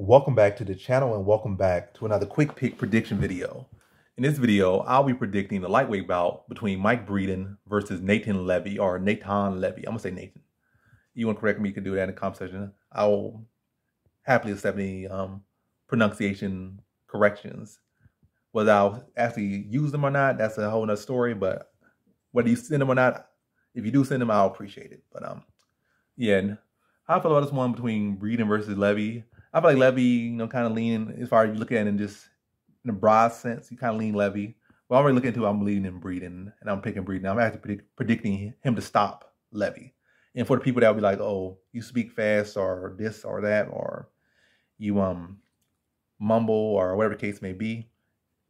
Welcome back to the channel and welcome back to another quick pick prediction video. In this video, I'll be predicting the lightweight bout between Mike Breeden versus Natan Levy, or Natan Levy. I'm gonna say Nathan. You want to correct me, you can do that in the comment section. I'll happily accept any pronunciation corrections. Whether I'll actually use them or not, that's a whole nother story, but whether you send them or not, if you do send them, I'll appreciate it. But yeah, and how I feel about this one between Breeden versus Levy. I feel like Levy, kind of leaning, as far as you look at it in just in a broad sense, you kind of lean Levy. Well, I'm really looking into I'm leaning in Breeden, and I'm picking Breeden. I'm actually predicting him to stop Levy. And for the people that will be like, oh, you speak fast or this or that, or you mumble or whatever the case may be,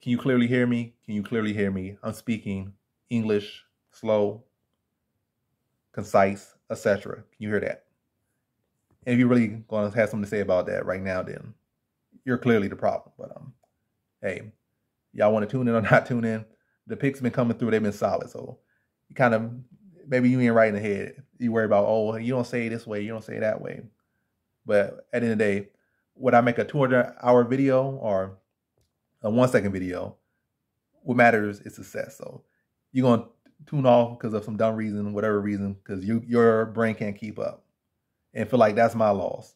can you clearly hear me? Can you clearly hear me? I'm speaking English, slow, concise, etc. Can you hear that? And if you're really going to have something to say about that right now, then you're clearly the problem. But hey, y'all want to tune in or not tune in? The picks been coming through; they've been solid. So you kind of maybe you ain't right in the head. You worry about, oh, you don't say it this way, you don't say it that way. But at the end of the day, would I make a 200-hour video or a 1-second video? What matters is success. So you're gonna tune off because of some dumb reason, whatever reason, because your brain can't keep up. And feel like that's my loss.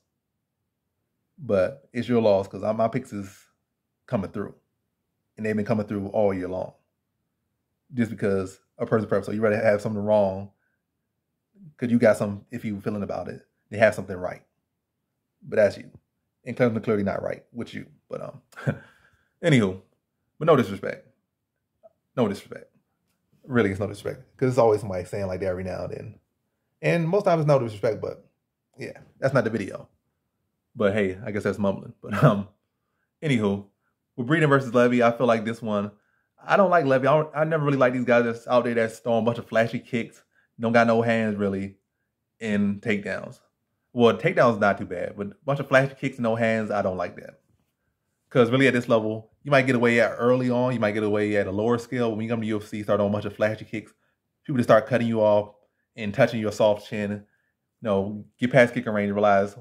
But it's your loss because my picks is coming through. And they've been coming through all year long. Just because a person's preference. So you rather have something wrong because you got some, if you feeling about it, they have something right. But that's you. And clearly not right with you. But anywho, but no disrespect. No disrespect. Really, it's no disrespect. Because it's always somebody saying like that every now and then. And most times it's no disrespect, but yeah, that's not the video. But hey, I guess that's mumbling. But anywho, with Breeden versus Levy, I feel like this one, I don't like Levy. I never really like these guys that's out there that's throwing a bunch of flashy kicks, don't got no hands really, in takedowns. Well, takedowns is not too bad, but a bunch of flashy kicks and no hands, I don't like that. Because really at this level, you might get away at early on, you might get away at a lower scale. When you come to UFC, start on a bunch of flashy kicks, people just start cutting you off and touching your soft chin. Get past kicking range and realize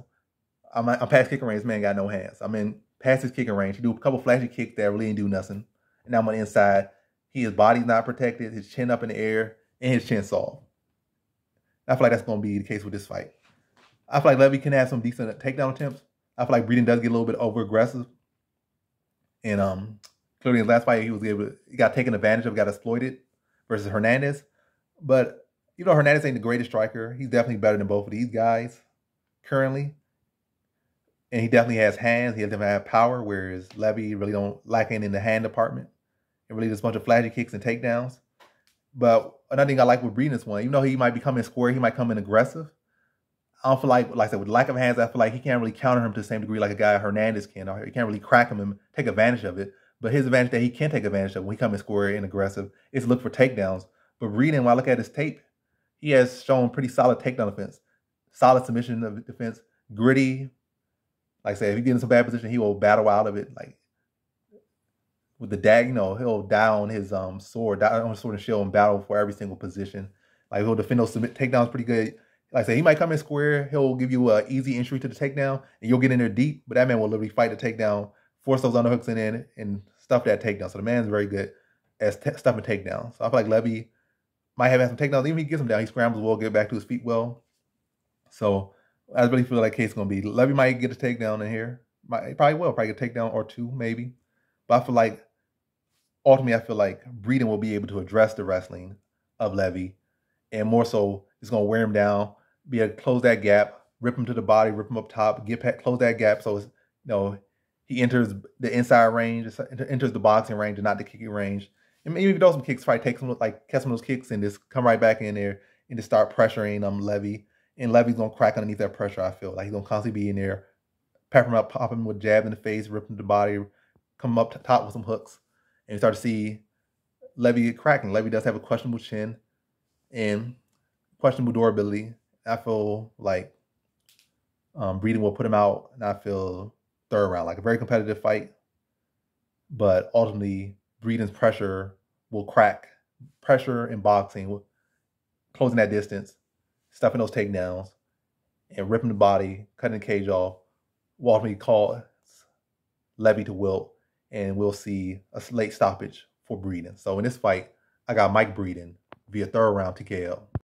I'm past kicking range, man got no hands. I'm in past his kicking range. He do a couple flashy kicks that really didn't do nothing. And now I'm on the inside. His body's not protected, his chin up in the air, and his chin soft. I feel like that's going to be the case with this fight. I feel like Levy can have some decent takedown attempts. I feel like Breeden does get a little bit over aggressive. And clearly in his last fight, he got taken advantage of, got exploited versus Hernandez. But Hernandez ain't the greatest striker. He's definitely better than both of these guys currently. And he definitely has hands. He definitely has power, whereas Levy really don't lack in the hand department. And really just a bunch of flashy kicks and takedowns. But another thing I like with Breeden this one, even though he might be coming square, he might come in aggressive. I don't feel like I said, with lack of hands, I feel like he can't really counter him to the same degree like a guy Hernandez can. Or he can't really crack him and take advantage of it. But his advantage that he can take advantage of when he comes in square and aggressive is look for takedowns. But Breeden, when I look at his tape, he has shown pretty solid takedown defense, solid submission defense, gritty. Like I said, if he gets in some bad position, he will battle out of it. Like with the dag, he'll die on his sword, die on his sword and shield and battle for every single position. Like he'll defend those takedowns pretty good. Like I said, he might come in square, he'll give you an easy entry to the takedown, and you'll get in there deep, but that man will literally fight the takedown, force those underhooks in and stuff that takedown. So the man's very good at stuffing takedowns. So I feel like Levy might have had some takedowns. Even if he gets him down, he scrambles well, get back to his feet well. So I really feel like case going to be Levy might get a takedown in here. He probably will. Probably get a takedown or two, maybe. But I feel like, ultimately, I feel like Breeden will be able to address the wrestling of Levy. And more so, it's going to wear him down, be able to close that gap, rip him to the body, rip him up top, close that gap. So, he enters the inside range, enters the boxing range and not the kicking range. And maybe those some kicks, probably take some, catch some of those kicks and just come right back in there and just start pressuring Levy. And Levy's gonna crack underneath that pressure, I feel. Like he's gonna constantly be in there, pepper him up, pop him with jab in the face, rip him to the body, come up top with some hooks. And you start to see Levy get cracking. Levy does have a questionable chin and questionable durability. I feel like Breeden will put him out, and I feel third round, like a very competitive fight. But ultimately, Breeden's pressure will crack. Pressure in boxing, closing that distance, stuffing those takedowns, and ripping the body, cutting the cage off, will ultimately Levy to wilt, and we'll see a late stoppage for Breeden. So in this fight, I got Mike Breeden via third round TKO.